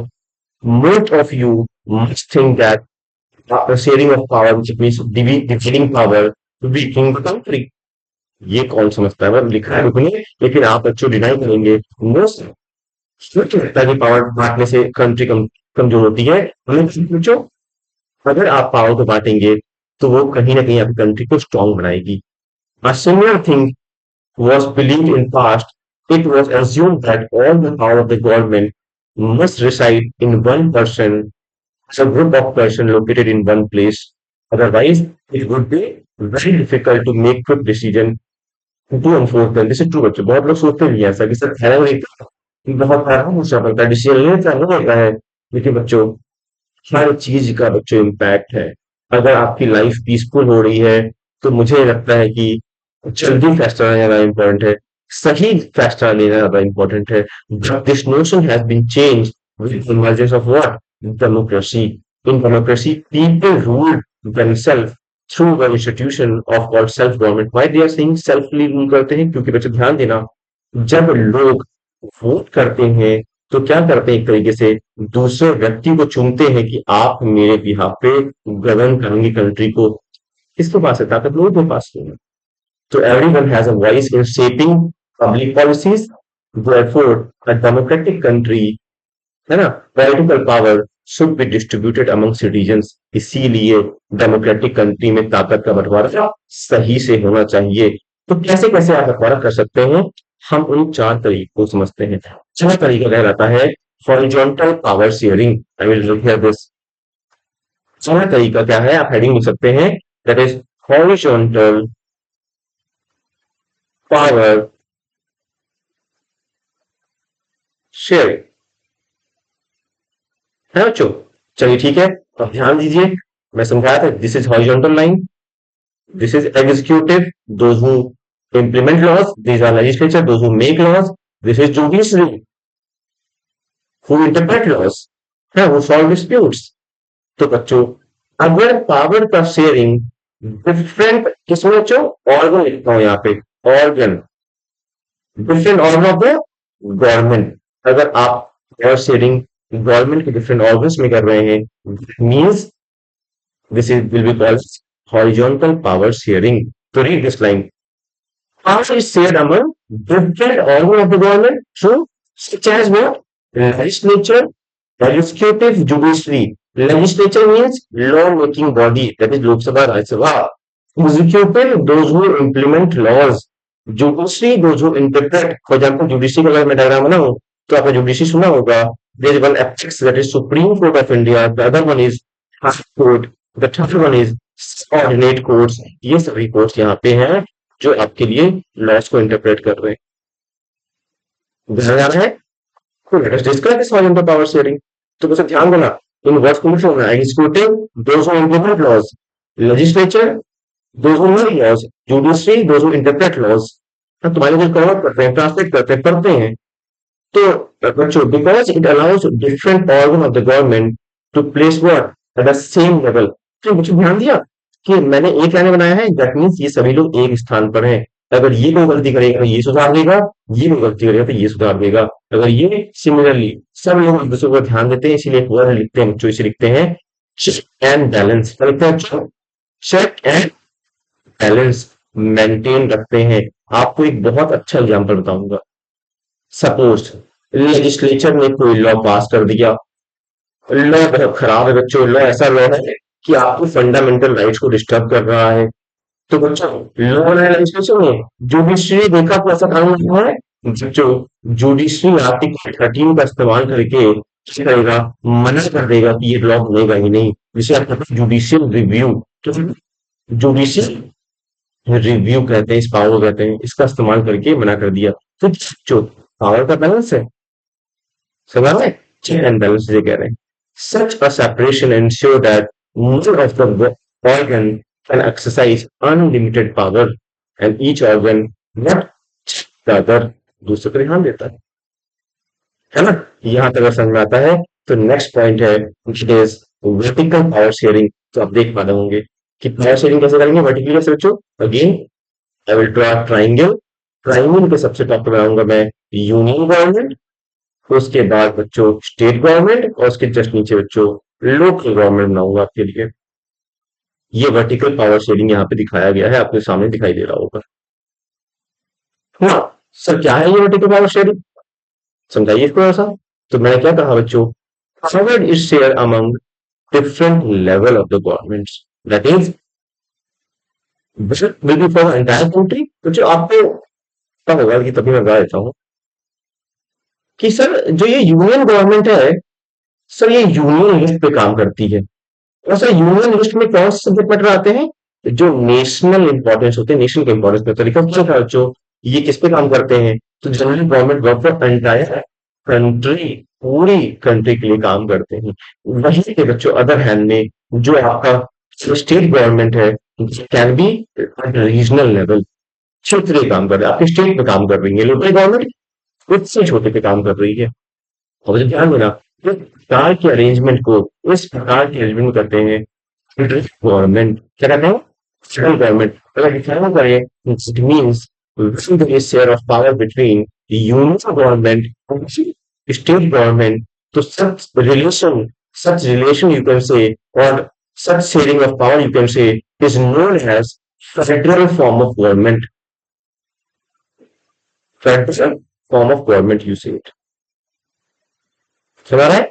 most of you must think that sharing of power, which means dividing power, weakening the country. ये कौन समझता है, मतलब लिखा है बुक में, लेकिन आप बच्चों डिनाई करेंगे। मोस्ट सोच लगता है कि पावर बांटने से कंट्री कमजोर होती है। हमें पूछो, अगर आप पावर को बांटेंगे तो वो कहीं ना कहीं आपकी कंट्री को स्ट्रांग बनाएगी। A similar thing was believed in past. It was assumed that all the power of the government must reside in one person, a group of person located in one place. Otherwise, it would be very difficult to make quick decision to enforce them. This is true बच्चों, बहुत लोग सोचते भी हैं ऐसा कि sir है नहीं, बहुत आराम हो सकता है, डिसीजन लेता नहीं होता है। लेकिन बच्चों, हर चीज का बच्चों इम्पैक्ट है। अगर आपकी लाइफ पीसफुल हो रही है तो मुझे लगता है कि जल्दी फैसला लेना ज्यादा इम्पोर्टेंट है, सही फैसला लेना ज्यादा इम्पोर्टेंट है। But this notion has been change with emergence of what, democracy. In democracy people rule themselves through an institution of called self government। why they are saying selfly rule करते हैं, क्योंकि बच्चों ध्यान देना, जब लोग वोट करते हैं तो क्या करते हैं, एक तरीके से दूसरे व्यक्ति को चुनते हैं कि आप मेरे बिहाफ पे गवर्न करेंगे कंट्री को। किसके पास है ताकत, लोगों के पास नहीं है। तो everyone has a voice in shaping public policies। therefore a democratic country, है ना, political power should be distributed among citizens. इसीलिए डेमोक्रेटिक कंट्री में ताकत का बंटवारा सही से होना चाहिए। तो कैसे कैसे आप बंटवारा कर सकते हैं, हम उन चार तरीकों को समझते हैं। चार तरीका कहलाता है horizontal power sharing. I will hear this. चार तरीका क्या है, आप हेडिंग लिख सकते हैं, that is horizontal power sharing, है बच्चों। चलिए ठीक है, अब ध्यान दीजिए, मैं समझाया था, this is horizontal line, this is executive, those who implement laws, these are legislature, those who make laws, this is judiciary, who interpret laws, है, who solve disputes। तो बच्चों, अगर पावर का शेयरिंग डिफरेंट, किसमें बच्चों, ऑर्गन लिखता हूं यहाँ पे, organ, different organ of the government. अगर आप पावर शेयरिंग गवर्नमेंट के डिफरेंट ऑर्गन्स में कर रहे हैं, means this is will be called horizontal power sharing। So read this line. Power is shared among different organs of the government through such as what? Legislature, executive, judiciary। Legislature means law-making body, that is Lok Sabha, Rajya Sabha। Executive, those who implement laws। Judiciary, those who interpret। For example, judiciary का अगर मैं diagram बनाऊं तो आपने judiciary सुना होगा। There is one apex, that is Supreme Court of India। The other one is High Court। The third one is subordinate courts। ये सभी कोर्ट्स यहाँ पे हैं जो आपके लिए लॉस को इंटरप्रेट कर रहे हैं। ध्यान आ रहा है, तो let us discuss this horizontal power sharing. तो बस ध्यान देना, इन वर्ड्स को लिखना होगा, executive those who implement laws, legislature those who make laws, judiciary those who interpret laws. तुम्हारे जो कन्वर्ट करते हैं, ट्रांसलेट करते हैं, पढ़ते हैं। तो बच्चों, because it allows different organ of the government to place what at the same level. तो बच्चों ध्यान दिया कि मैंने एक लाइन बनाया है, दैट मीन्स ये सभी लोग एक स्थान पर हैं। अगर ये कोई गलती करेगा तो ये सुधार देगा, ये कोई गलती करेगा तो ये सुधार देगा। अगर ये सिमिलरली सब लोग एक दूसरे को ध्यान देते हैं, इसीलिए वर्ड लिखते हैं बच्चों, इसे लिखते हैं चेक एंड बैलेंस। क्या लिखते हैं बच्चों, चेक एंड बैलेंस मेंटेन रखते हैं। आपको एक बहुत अच्छा एग्जाम्पल बताऊंगा। सपोज लेजिस्लेचर ने कोई लॉ पास कर दिया, लॉ बहुत खराब है बच्चों, लॉ ऐसा लॉ है कि आपकी फंडामेंटल राइट्स को डिस्टर्ब कर रहा है। तो बच्चों, लॉ बनाया लेजिस्लेचर में, जुडिशरी देखा तो ऐसा कानून हुआ है बच्चों, जुडिशरी आर्टिकल 13 का इस्तेमाल करके क्या करेगा, मना कर देगा कि ये लॉ बनेगा ही नहीं, जिसे आप कहते हैं जुडिशियल रिव्यू। तो जुडिशियल रिव्यू कहते हैं, इस पावर को कहते हैं, इसका इस्तेमाल करके मना कर दिया। तो जो पावर का बैलेंस है, समझ रहे, चेक एंड बैलेंस ये कह रहे हैं। Such a separation ensure that neither of the organ can exercise unlimited power and each organ not the other। दूसरे पर ध्यान देता है ना। यहां तक अगर समझ में आता है तो नेक्स्ट पॉइंट है, which is vertical power sharing। तो आप देख पा रहे होंगे कि पावर शेयरिंग कैसे करेंगे वर्टिकली कैसे बच्चों। Again I will draw triangle, triangle के सबसे टॉप पे बनाऊंगा मैं यूनियन गवर्नमेंट, उसके बाद बच्चों स्टेट गवर्नमेंट और उसके जस्ट नीचे बच्चों लोकल गवर्नमेंट बनाऊंगा आपके लिए। ये वर्टिकल पावर शेयरिंग यहाँ पे दिखाया गया है, आपके सामने दिखाई दे रहा होगा। हाँ सर, क्या है ये वर्टिकल पावर शेयरिंग, समझाइए थोड़ा सा। तो मैंने क्या कहा बच्चों, power is shared among different level of the governments, that is budget will be for the entire country। तो जो आपको पता होगा कि तभी मैं बता देता हूँ कि सर जो ये यूनियन गवर्नमेंट है, सर ये यूनियन लिस्ट पे काम करती है। और सर यूनियन लिस्ट में कौन से सब्जेक्ट मैटर आते हैं, जो नेशनल इंपॉर्टेंस होते हैं, नेशनल के इंपॉर्टेंस पे तरीका क्या था बच्चों, ये किस पे काम करते हैं, तो general government work for entire country, पूरी कंट्री के लिए काम करते हैं। वहीं पे बच्चों अदर हैंड में जो आपका स्टेट गवर्नमेंट है, can be eight regional level, क्षेत्रीय काम कर रहे हैं, आपके स्टेट पे काम कर रही है। लोकल गवर्नमेंट उससे छोटे पे काम कर रही है। और मुझे ध्यान देना, इस प्रकार के अरेंजमेंट को, इस प्रकार के अरेंजमेंट करते हैं गवर्नमेंट, क्या कहते हैं सेंट्रल गवर्नमेंट। अगर डिफाइन करें, it means the share of power between the union government and state government, तो such relation you can say, or such sharing of power you can say, is known as federal form of government, federal form of government you say it, समझ रहा है।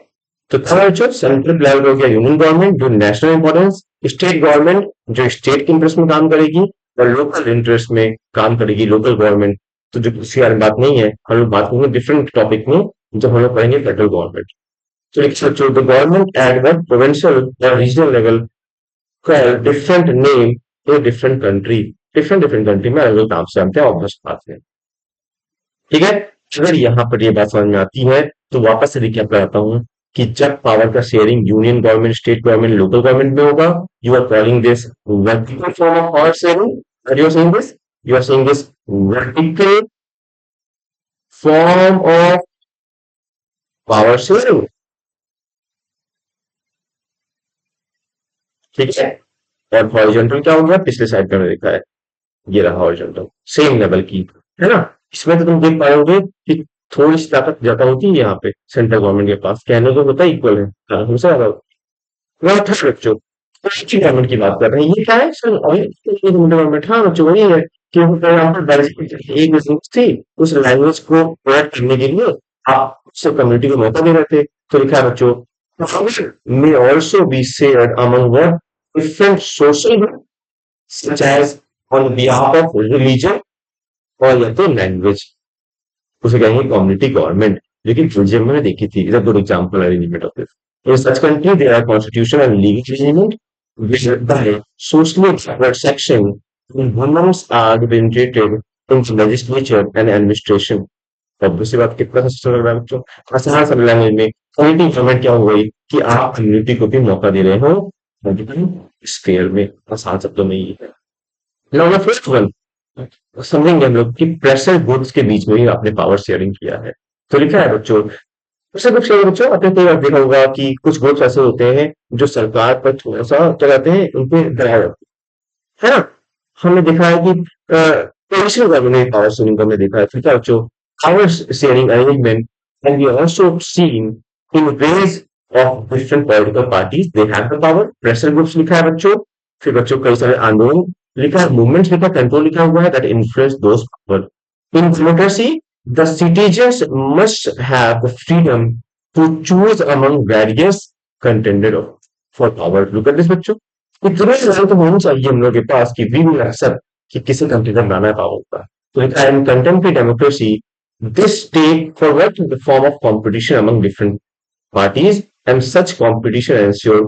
तो third बच्चों central level हो गया union government जो national importance, state government जो state के इंटरेस्ट में काम करेगी, और लोकल इंटरेस्ट में काम करेगी लोकल गवर्नमेंट। तो जो किसी बारे में बात नहीं है, हम लोग बात करेंगे डिफरेंट टॉपिक में जब हम लोग पढ़ेंगे फेडरल गवर्नमेंट। तो देखिए बच्चों, the government at the provincial और regional level call different name in different country, different different country में अलग अलग नाम से जानते हैं, ऑब्वियस बात है। ठीक है, अगर यहाँ पर ये बात समझ में आती है तो वापस से रिकैप कराता हूँ कि जब पावर का sharing union government, state government, local government में होगा, you are calling this vertical form of power sharing. You are saying this, you are saying this vertical form of power sharing. ठीक है, और हॉरिजॉन्टल क्या हो गया, पिछले साइड पे हमने देखा है, ये रहा हॉरिजॉन्टल सेम लेवल की, है ना। इसमें तो तुम देख पाओगे कि थोड़ी सी ताकत ज्यादा होती है यहाँ पे सेंट्रल गवर्नमेंट के पास, कहने को होता है इक्वल है, हमसे ज्यादा वह था बच्चों। गवर्नमेंट की बात कर रहे हैं, ये क्या है सर, गवर्नमेंट, हाँ बच्चों वही है कि एक लैंग्वेज थी, उस लैंग्वेज को प्रोवाइड करने के लिए आप उस कम्युनिटी को मौका दे रहे थे। तो लिखा है बच्चों, may also be shared among the different social groups, such as on behalf of religion और या तो लैंग्वेज, उसे कहेंगे कम्युनिटी गवर्नमेंट। लेकिन बेल्जियम में देखी थी, is a good example arrangement of this. In such country, there are constitution and legal arrangement which by socially backward section in women are represented in legislature and administration। अब दूसरी बात कितना सस्ता लग रहा है बच्चों, आसान सा लैंग्वेज में कम्युनिटी गवर्नमेंट क्या हो गई कि आप कम्युनिटी को भी मौका दे रहे हो पॉलिटिकल स्फीयर में, आसान शब्दों में ये है। नाउ द फर्स्ट वन समझेंगे हम लोग कि प्रेशर गुड्स के बीच में भी आपने पावर शेयरिंग किया है। तो लिखा है बच्चों, प्रेशर गुड्स क्या बच्चों, आपने कई बार देखा होगा कि कुछ गुड्स ऐसे होते हैं जो सरकार पर थोड़ा सा क्या कहते हैं, उनपे दबाव रखते हैं, है ना। हमने देखा है कि प्रोविंशियल गवर्नमेंट ने पावर शेयरिंग को हमने देखा है। फिर क्या बच्चों, power sharing arrangement can be also seen in ways of different political parties, they have the power। Pressure groups लिखा है बच्चों, फिर बच्चों कई सारे आंदोलन लिखा है, मूवमेंट्स लिखा है, कंट्रोल लिखा हुआ है, that influence those power। In democracy, the citizens must have the freedom to choose among various contended for power। Look at this बच्चों, इतना लेवल तो होना चाहिए हम लोग के पास कि वी विल एक्सेप्ट कि किसी कंटेंडर बनाना है पावर का। तो लिखा है, in contemporary democracy this take forward the form of competition among different parties, and such competition ensure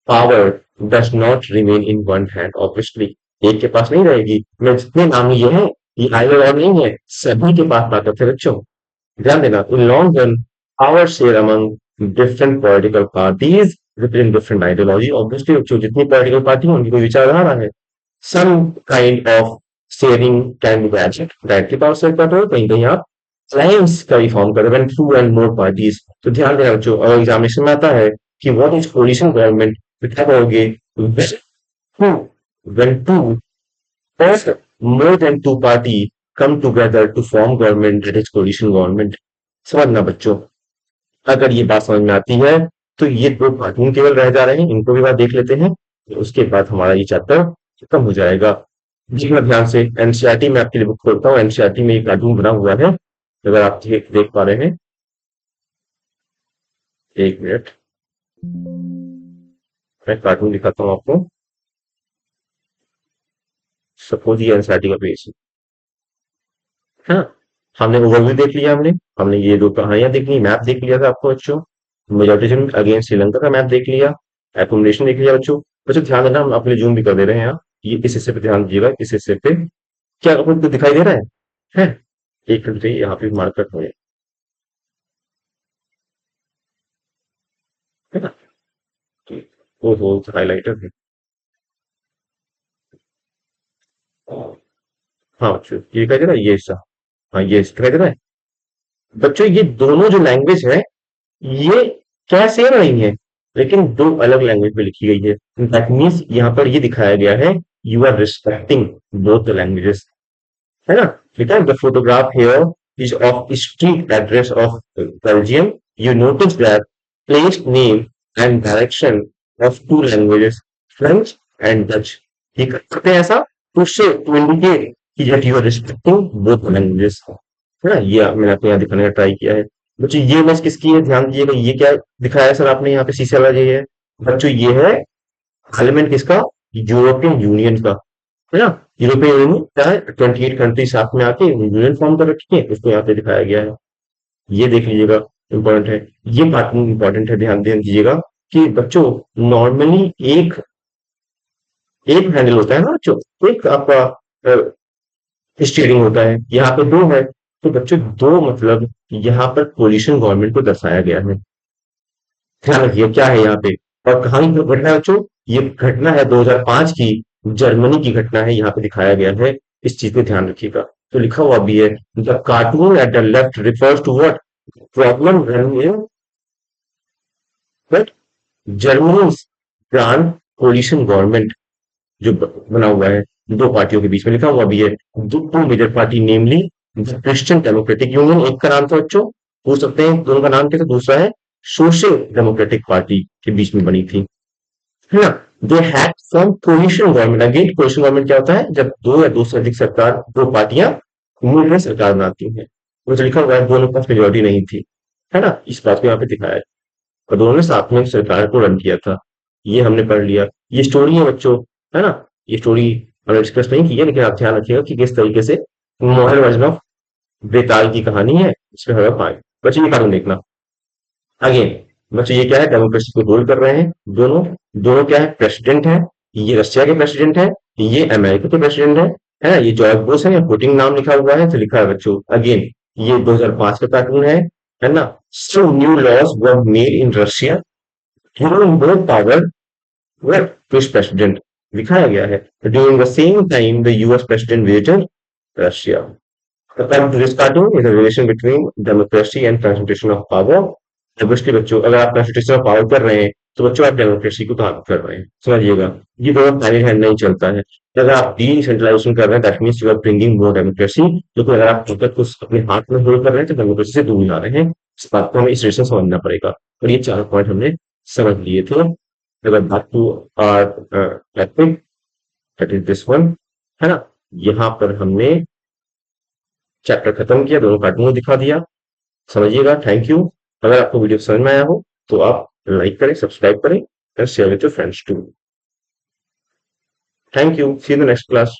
power does not remain in one hand। Obviously, एक के पास नहीं रहेगी, मैं जितने नाम लिए हैं ये आगे और नहीं है, सभी के पास ताकत है बच्चों। ध्यान देना, in long run power share among different political parties represent different ideology। Obviously बच्चों जितनी political party है उनकी कोई विचारधारा है। Some kind of sharing can be gadget, directly power share कर रहे हो, कहीं कहीं आप अलायंस का भी फॉर्म कर रहे हैं, टू एंड मोर पार्टीज। तो ध्यान देना बच्चों, अगर एग्जामिनेशन में आता है कि व्हाट इज कोलिशन गवर्नमेंट, तो क्या कहोगे, when two or more than two party come together to form government, that is coalition government. समझना बच्चों, अगर ये बात समझ में आती है तो ये दो कार्टून केवल रह जा रहे हैं, इनको भी बात देख लेते हैं, तो उसके बाद हमारा ये चैप्टर खत्म हो जाएगा। देखना ध्यान से, एनसीईआरटी में आपके लिए बुक खोलता हूँ, एनसीईआरटी में ये कार्टून बना हुआ है, अगर आप देख पा रहे हैं। एक मिनट, मैं कार्टून दिखाता हूँ आपको। सपोज ये एनसीईआरटी का पेज है ना, हमने ओवरव्यू देख लिया, हमने हमने ये दो कहानियां देख ली, मैप देख लिया था आपको बच्चों, मेजोरिटिज्म अगेंस्ट श्रीलंका का मैप देख लिया, एकोमोडेशन देख लिया बच्चों। बच्चों ध्यान देना, हम अपने जूम भी कर दे रहे हैं यहाँ, ये इस हिस्से पे ध्यान दीजिएगा, इस हिस्से पे क्या आपको दिखाई दे रहा है? एक मिनट चाहिए, यहाँ पे मार्कर हो है ना, वो हाईलाइटर है। हाँ बच्चों, ये दिखाई दे रहा है, ये हिस्सा, हाँ ये दिखाई दे रहा है बच्चों। ये दोनों जो लैंग्वेज है, ये क्या सेम नहीं है, लेकिन दो अलग लैंग्वेज में लिखी गई है। दैट मीन्स यहाँ पर ये दिखाया गया है, you are respecting both the languages, है ना। ठीक है, the photograph here is of street address of Belgium. You notice that place name and direction of two languages, French and Dutch. ये करते हैं ऐसा टू शो, टू इंडिकेट कि that you are respecting both languages, है ना। ये मैंने आपको यहाँ दिखाने का ट्राई किया है बच्चों। ये इमेज किसकी है, ध्यान दीजिएगा, ये क्या दिखाया है सर आपने यहाँ पे, शीशे वाला ये है बच्चों, ये है पार्लियामेंट किसका, यूरोपियन यूनियन का, है ना। यूरोपियन यूनियन क्या है, 28 कंट्री साथ में आके यूनियन फॉर्म कर रखी है, उसको यहाँ पे दिखाया गया है। ये देख लीजिएगा, इंपॉर्टेंट है, ये बात इंपॉर्टेंट है, ध्यान दीजिएगा कि बच्चों नॉर्मली एक एक हैंडल होता है ना बच्चों, एक आपका स्टीयरिंग होता है, यहाँ पे दो है, तो बच्चों दो मतलब यहाँ पर कोलिशन गवर्नमेंट को दर्शाया गया है। ध्यान रखिए क्या है यहाँ पे, और कहाँ की घटना है बच्चों, ये घटना है 2005 की, जर्मनी की घटना है, यहाँ पे दिखाया गया है, इस चीज पे ध्यान रखिएगा। तो लिखा हुआ भी है, the cartoon at the left refers to what problem running but Germany grand coalition government जो बना हुआ है दो पार्टियों के बीच में, लिखा हुआ भी है two major party namely Christian Democratic Union, एक का नाम था बच्चों, पूछ सकते हैं दोनों का नाम क्या था, दूसरा है सोशल डेमोक्रेटिक पार्टी के बीच में बनी थी, है ना। They had form coalition government, again coalition government क्या होता है, जब दो या दो से अधिक सरकार, दो पार्टियां मिलकर सरकार बनाती हैं। वो जो लिखा हुआ है दोनों के पास मेजोरिटी नहीं थी, है ना, इस बात को यहाँ पे दिखाया है, और दोनों ने साथ में सरकार को रन किया था। ये हमने पढ़ लिया, ये स्टोरी है बच्चों, है ना। ये स्टोरी हमने डिस्कस नहीं की है, लेकिन आप ध्यान रखिएगा कि किस तरीके से मोहन वर्जन ऑफ बेताल की कहानी है, इसमें हमें पाए बच्चों, ये कारण देखना। अगेन बच्चों ये क्या है, डेमोक्रेसी को होल्ड कर रहे हैं दोनों, दोनों क्या है, प्रेसिडेंट है, ये रशिया के प्रेसिडेंट है, ये अमेरिका के प्रेसिडेंट है ना। ये जॉर्ज बुश है, पुटिन नाम लिखा हुआ है, तो लिखा है बच्चों अगेन, ये 2005 का कार्टून है ना। So new laws were made in Russia, more power Bush president, दिखाया गया है। During the same time, the US president visited Russia. The point of this cartoon is the relation between democracy and concentration of power. Obviously बच्चों, अगर आप concentration of power कर रहे हैं, तो बच्चों आप डेमोक्रेसी को कहाँ कर रहे हैं, समझिएगा। ये दोनों पैनी हैंड नहीं चलता है। अगर आप डिसेंट्रलाइजेशन कर रहे हैं, that means you are bringing more democracy, लेकिन अगर आप ताकत को अपने हाथ में होल्ड कर रहे हैं, तो डेमोक्रेसी से दूर जा रहे हैं। इस बात को हमें इस रिलेशन समझना पड़ेगा, और ये चार पॉइंट हमने समझ लिए थे। अगर back to our topic, that is this one, है ना। यहाँ पर हमने चैप्टर खत्म किया, दोनों कार्टून दिखा दिया, समझिएगा। Thank you. अगर आपको वीडियो समझ में आया हो तो आप लाइक करें, सब्सक्राइब करें, और share with your friends too. Thank you, see you in the next class.